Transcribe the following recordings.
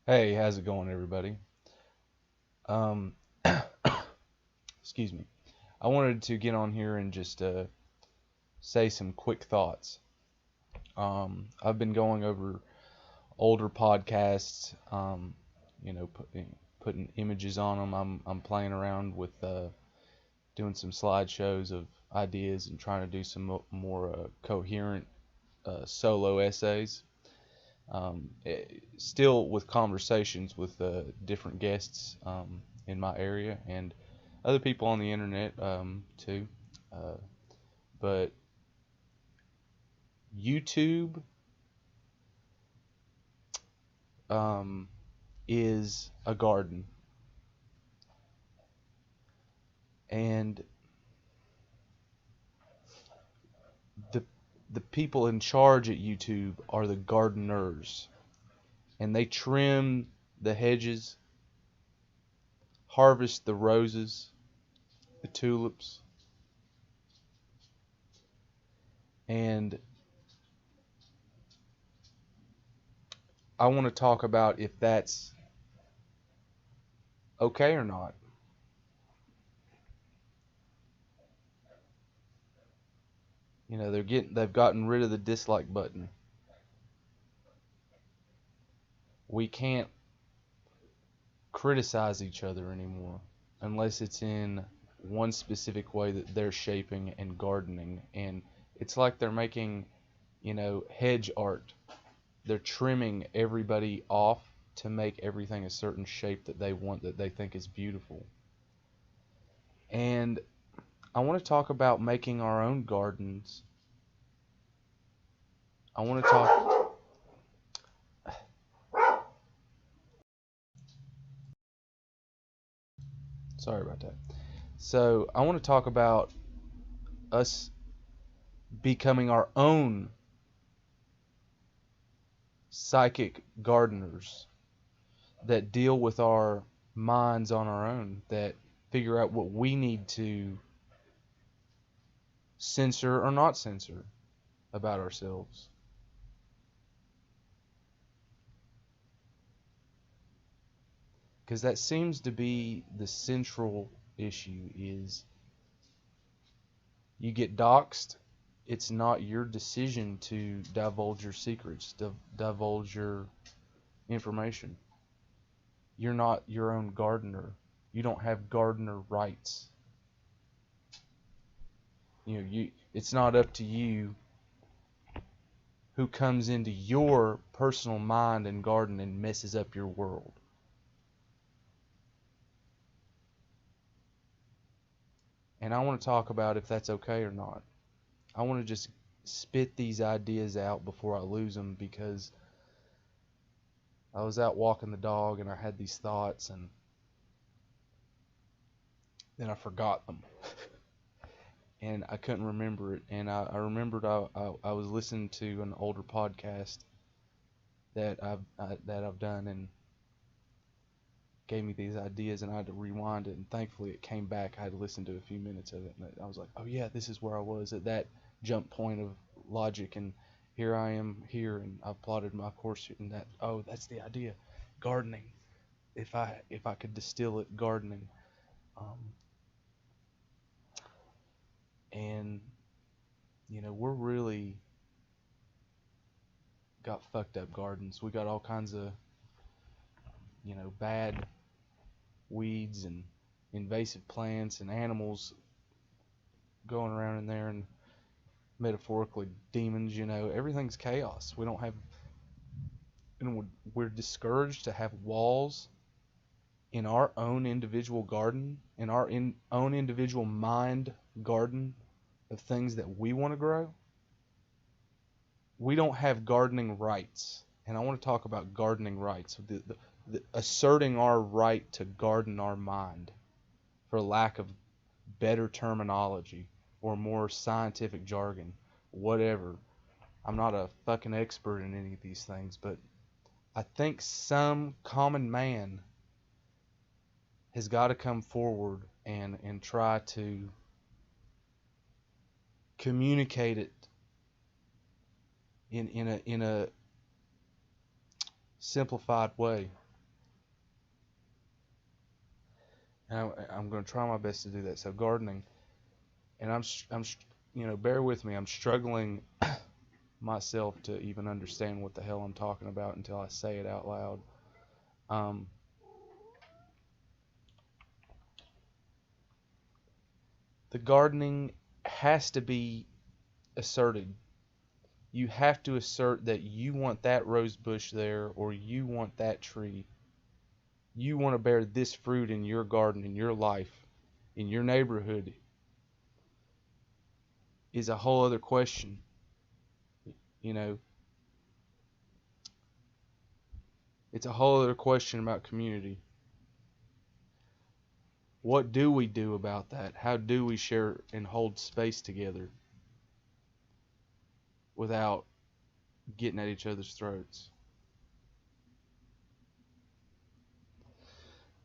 Hey, how's it going, everybody? Um, excuse me. I wanted to get on here and just say some quick thoughts. I've been going over older podcasts, putting images on them. I'm playing around with doing some slideshows of ideas and trying to do some more coherent solo essays. Still with conversations with different guests in my area and other people on the internet too. Uh, but YouTube um, is a garden, and the the people in charge at YouTube are the gardeners, and they trim the hedges, harvest the roses, the tulips, and I want to talk about if that's okay or not. They've gotten rid of the dislike button. We can't criticize each other anymore unless it's in one specific way that they're shaping and gardening, and it's like they're making, hedge art. They're trimming everybody off to make everything a certain shape that they want, that they think is beautiful. And I want to talk about making our own gardens. I want to talk Sorry about that. So, I want to talk about us becoming our own psychic gardeners that deal with our minds on our own, that figure out what we need to censor or not censor about ourselves. Because that seems to be the central issue is you get doxxed, it's not your decision to divulge your secrets, to divulge your information. You're not your own gardener. You don't have gardener rights. It's not up to you who comes into your personal mind and garden and messes up your world. And I want to talk about if that's okay or not. I want to just spit these ideas out before I lose them, because I was out walking the dog and I had these thoughts and then I forgot them. And I couldn't remember it. And I remembered I was listening to an older podcast that I've done, and gave me these ideas, and I had to rewind it, and thankfully it came back. I had listened to a few minutes of it, and I was like, oh yeah, this is where I was at that jump point of logic, and here I am here, and I've plotted my course, and that's the idea, gardening. If I could distill it, gardening, um, and we're really got fucked up gardens. We got all kinds of bad weeds and invasive plants and animals going around in there, and metaphorically demons. Everything's chaos. We don't have, we're discouraged to have walls in our own individual garden, in our own individual mind garden of things that we want to grow. We don't have gardening rights, and I want to talk about gardening rights, the asserting our right to garden our mind, for lack of better terminology or more scientific jargon, whatever. I'm not a fucking expert in any of these things, but I think some common man has got to come forward and try to communicate it in a simplified way. I'm going to try my best to do that. So gardening, and bear with me. I'm struggling myself to even understand what the hell I'm talking about until I say it out loud. Um, the gardening has to be asserted. You have to assert that you want that rose bush there, or you want that tree. You want to bear this fruit in your garden, in your life, in your neighborhood, is a whole other question. You know, it's a whole other question about community. What do we do about that? How do we share and hold space together without getting at each other's throats?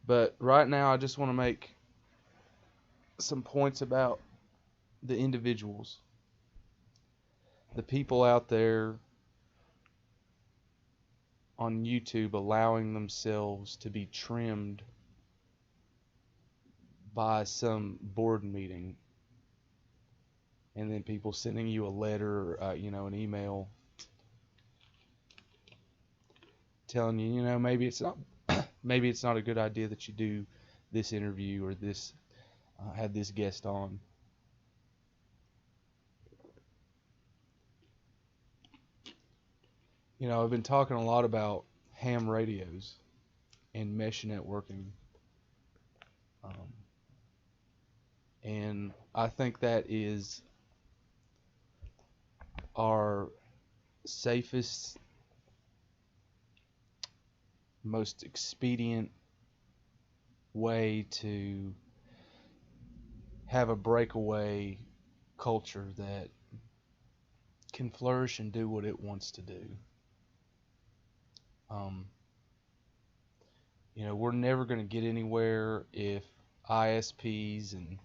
But right now, I just want to make some points about the individuals, the people out there on YouTube allowing themselves to be trimmed by some board meeting, and then people sending you a letter, an email telling you, maybe it's not, maybe it's not a good idea that you do this interview or this, have this guest on. I've been talking a lot about ham radios and mesh networking. And I think that is our safest, most expedient way to have a breakaway culture that can flourish and do what it wants to do. We're never going to get anywhere if ISPs and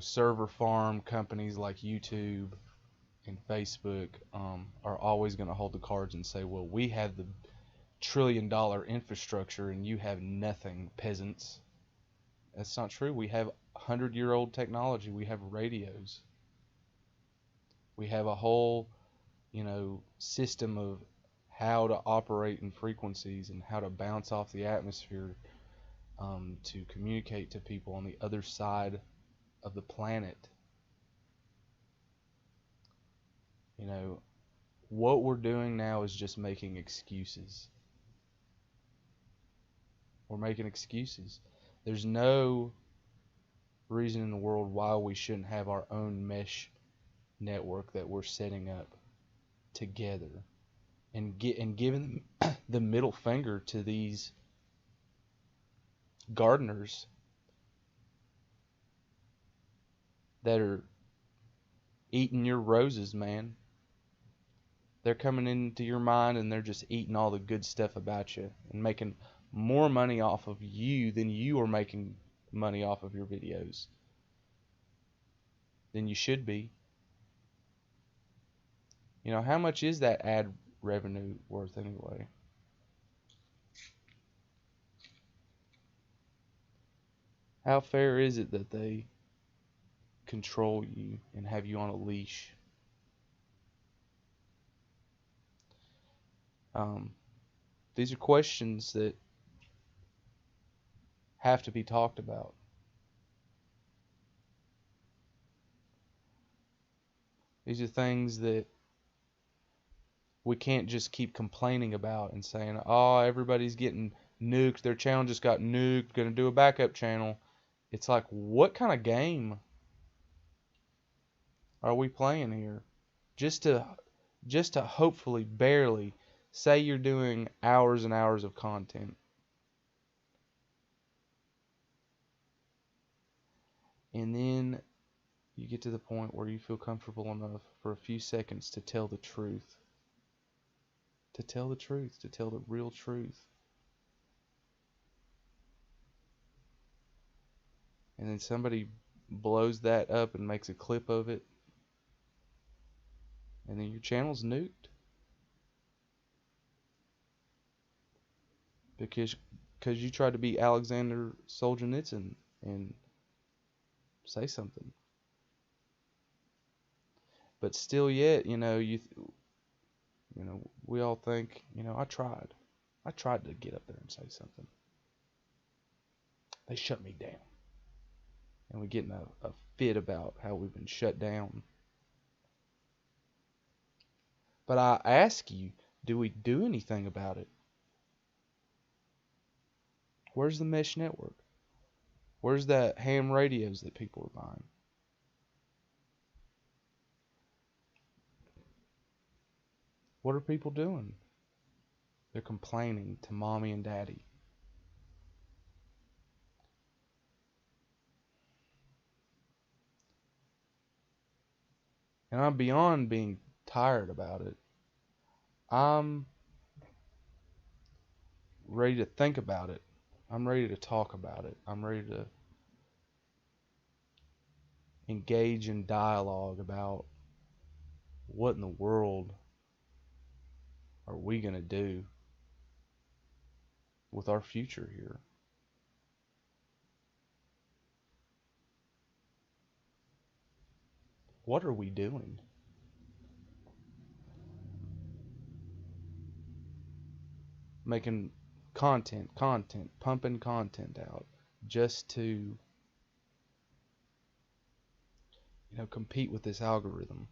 server farm companies like YouTube and Facebook are always going to hold the cards and say, well, we have the trillion-dollar infrastructure and you have nothing, peasants. That's not true. We have 100-year-old technology. We have radios. We have a whole, system of how to operate in frequencies and how to bounce off the atmosphere to communicate to people on the other side of the planet. What we're doing now is just making excuses. We're making excuses. There's no reason in the world why we shouldn't have our own mesh network that we're setting up together, and giving the middle finger to these gardeners that are eating your roses, man. They're coming into your mind and they're just eating all the good stuff about you and making more money off of you than you are making money off of your videos, than you should be. How much is that ad revenue worth anyway? How fair is it that they control you and have you on a leash? These are questions that have to be talked about. These are things that we can't just keep complaining about and saying, oh, everybody's getting nuked, their channel just got nuked, gonna do a backup channel. It's like, what kind of game are we playing here? Just to hopefully barely say you're doing hours and hours of content. And then you get to the point where you feel comfortable enough for a few seconds to tell the truth. To tell the truth, to tell the real truth. And then somebody blows that up and makes a clip of it. And then your channel's nuked. Because because you tried to be Alexander Solzhenitsyn and say something. But still yet, we all think, I tried. I tried to get up there and say something. They shut me down. And we get in a fit about how we've been shut down. But I ask you, do we do anything about it? Where's the mesh network? Where's the ham radios that people are buying? What are people doing? They're complaining to mommy and daddy. And I'm beyond being tired about it. I'm ready to think about it. I'm ready to talk about it. I'm ready to engage in dialogue about what in the world are we going to do with our future here. What are we doing? Making content, pumping content out just to, compete with this algorithm.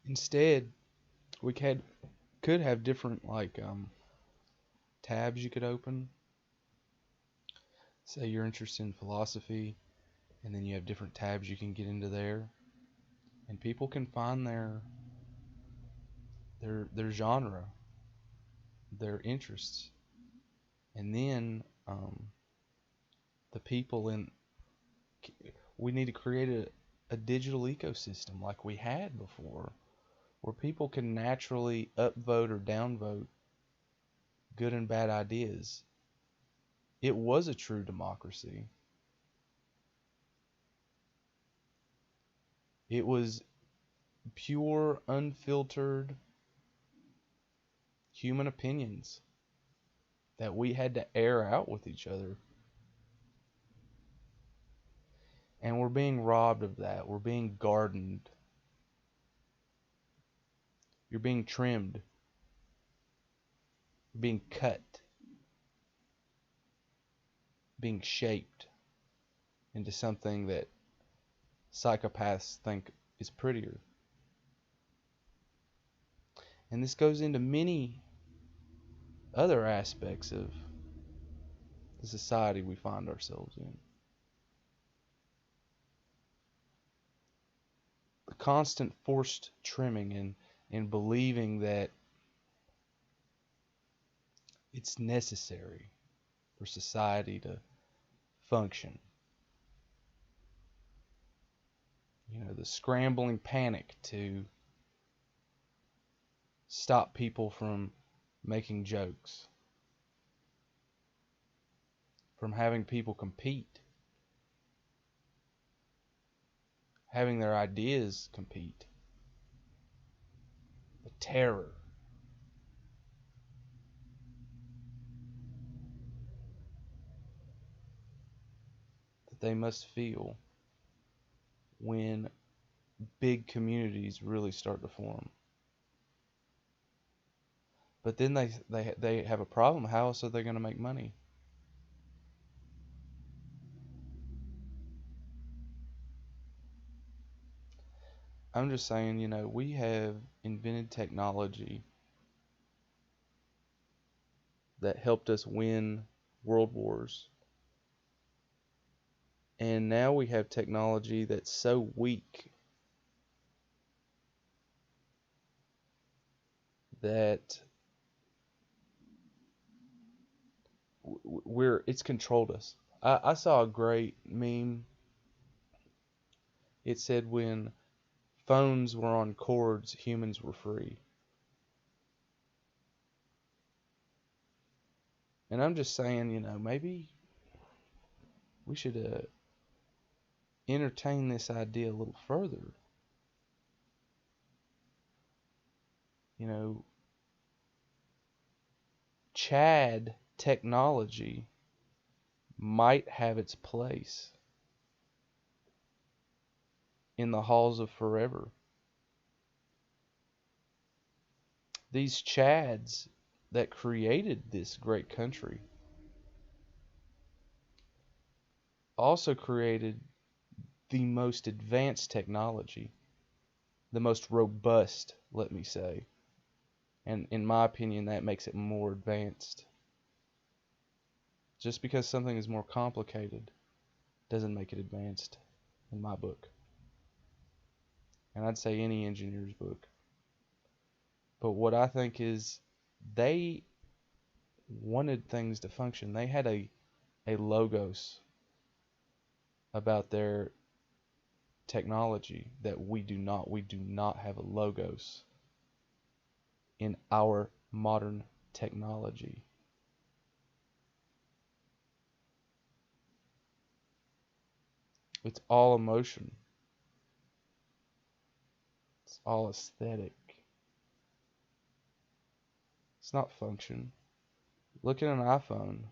Instead, we could have different tabs you could open. Say you're interested in philosophy, and then you have different tabs you can get into there, and people can find their genre, their interests, and then the people in. We need to create a digital ecosystem like we had before, where people can naturally upvote or downvote good and bad ideas. It was a true democracy. It was pure, unfiltered human opinions that we had to air out with each other. And we're being robbed of that. We're being gardened. You're being trimmed. You're being cut. Being shaped into something that psychopaths think is prettier. And this goes into many other aspects of the society we find ourselves in. The constant forced trimming and believing that it's necessary for society to function. The scrambling panic to stop people from making jokes, from having people compete, having their ideas compete. The terror. That they must feel when big communities really start to form. But then they have a problem. How else are they going to make money? I'm just saying, we have invented technology that helped us win world wars. And now we have technology that's so weak that it's controlled us. I saw a great meme. It said when phones were on cords, humans were free. And I'm just saying, maybe we should entertain this idea a little further, you know, Chad technology might have its place in the halls of forever. These Chads that created this great country also created the most advanced technology, the most robust, let me say. And in my opinion, that makes it more advanced. Just because something is more complicated doesn't make it advanced in my book. And I'd say any engineer's book. But what I think is they wanted things to function. They had a logos about their technology that we do not. We do not have a logos in our modern technology. It's all emotion. It's all aesthetic. It's not function. Look at an iPhone.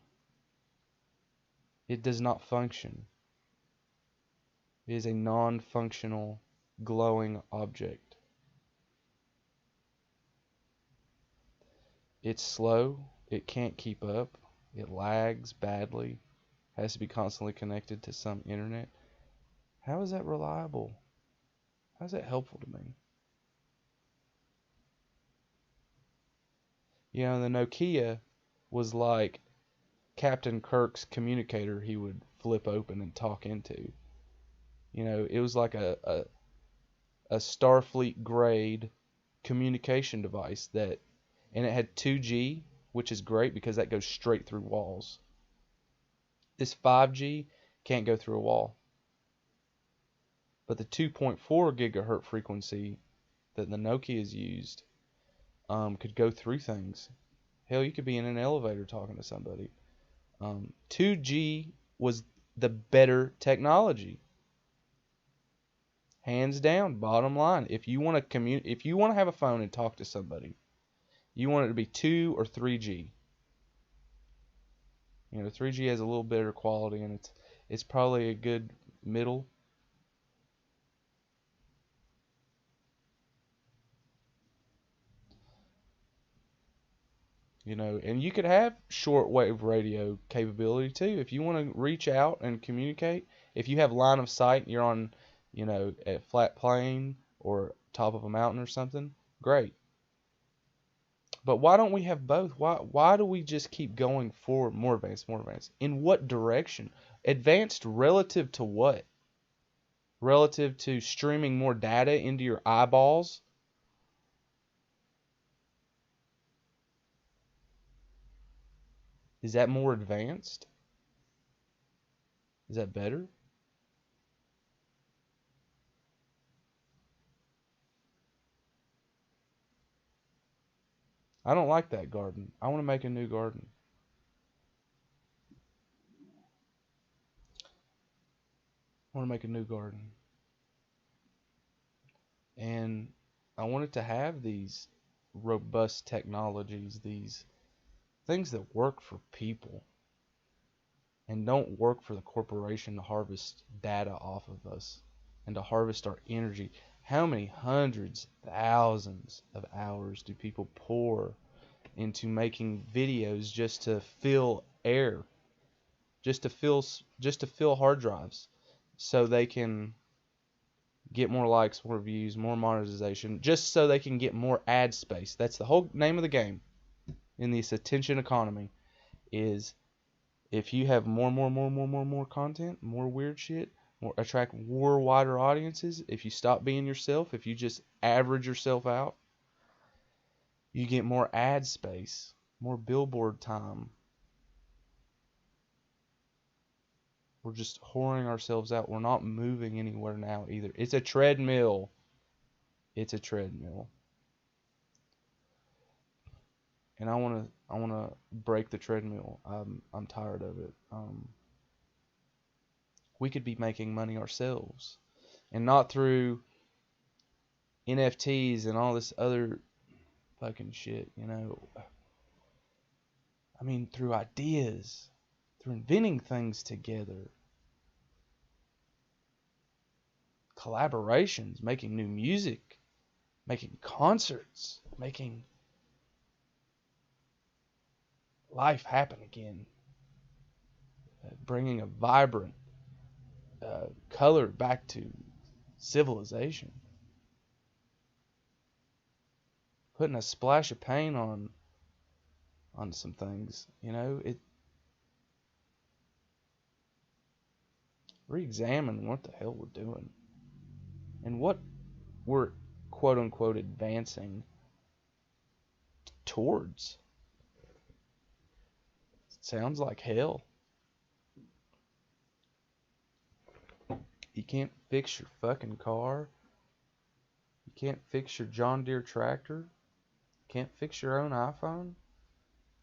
It does not function. It is a non-functional, glowing object. It's slow. It can't keep up. It lags badly. Has to be constantly connected to some internet. How is that reliable? How is that helpful to me? You know, the Nokia was like Captain Kirk's communicator he would flip open and talk into. You know, it was like a Starfleet grade communication device and it had 2G, which is great because that goes straight through walls. This 5G can't go through a wall. But the 2.4 gigahertz frequency that the Nokia's used could go through things. Hell, you could be in an elevator talking to somebody. 2G was the better technology. Hands down, bottom line. If you want to have a phone and talk to somebody, you want it to be 2 or 3G. You know, 3G has a little better quality and it's probably a good middle. You know, and you could have shortwave radio capability too. If you want to reach out and communicate, if you have line of sight, you're on, you know, a flat plain or top of a mountain or something, great. But why don't we have both? Why do we just keep going forward, more advanced, more advanced? In what direction? Advanced relative to what? Relative to streaming more data into your eyeballs? Is that more advanced? Is that better? I don't like that garden. I want to make a new garden. I want to make a new garden. And I want it to have these robust technologies, these things that work for people and don't work for the corporation to harvest data off of us and to harvest our energy. How many hundreds, thousands of hours do people pour into making videos just to fill air, just to fill hard drives so they can get more likes, more views, more monetization, just so they can get more ad space. That's the whole name of the game in this attention economy is if you have more content, more weird shit, more attract more wider audiences, if you stop being yourself, if you just average yourself out, you get more ad space, more billboard time. We're just whoring ourselves out. We're not moving anywhere now either. It's a treadmill. It's a treadmill. And I wanna break the treadmill. I'm tired of it. we could be making money ourselves, and not through NFTs and all this other fucking shit, you know. I mean, through ideas, through inventing things together, collaborations, making new music, making concerts, making life happen again, bringing a vibrant color back to civilization, putting a splash of paint on some things, you know. It re-examine what the hell we're doing and what we're quote unquote advancing towards. It sounds like hell. You can't fix your fucking car. You can't fix your John Deere tractor. You can't fix your own iPhone.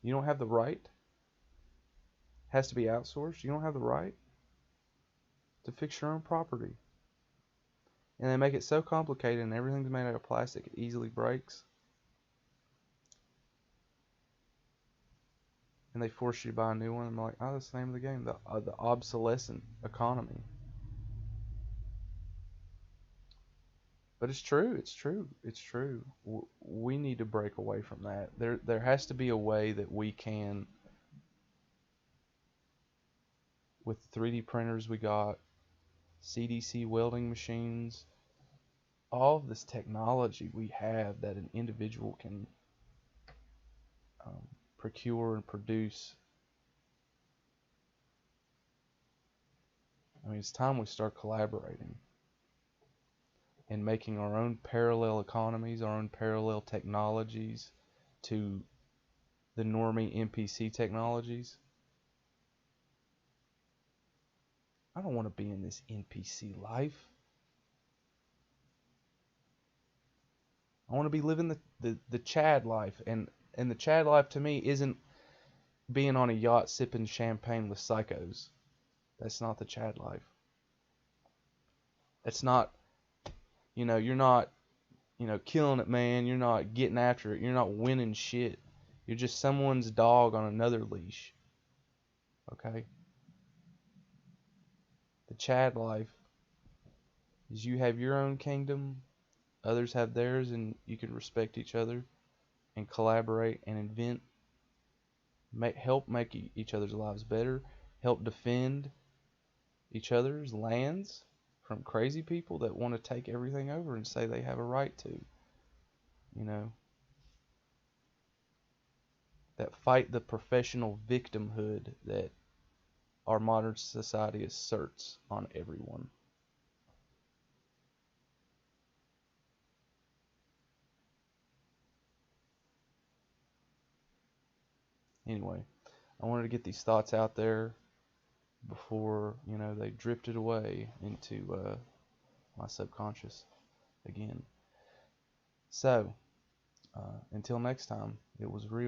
You don't have the right. It has to be outsourced. You don't have the right to fix your own property. And they make it so complicated, and everything's made out of plastic, it easily breaks. And they force you to buy a new one. I'm like, oh, that's the name of the game, the obsolescent economy. But it's true. It's true. It's true. We need to break away from that. There has to be a way that we can, with 3D printers we got, CDC welding machines, all of this technology we have that an individual can procure and produce. I mean, it's time we start collaborating and making our own parallel economies, our own parallel technologies to the normie NPC technologies. I don't want to be in this NPC life. I want to be living the Chad life, and the Chad life to me isn't being on a yacht sipping champagne with psychos. That's not the Chad life. That's not, you're not, killing it, man. You're not getting after it. You're not winning shit. You're just someone's dog on another leash. Okay? The Chad life is you have your own kingdom, others have theirs, and you can respect each other and collaborate and invent, help make each other's lives better, help defend each other's lands from crazy people that want to take everything over and say they have a right to. That fight the professional victimhood that our modern society asserts on everyone. Anyway, I wanted to get these thoughts out there before, they drifted away into my subconscious again. So, until next time, it was real.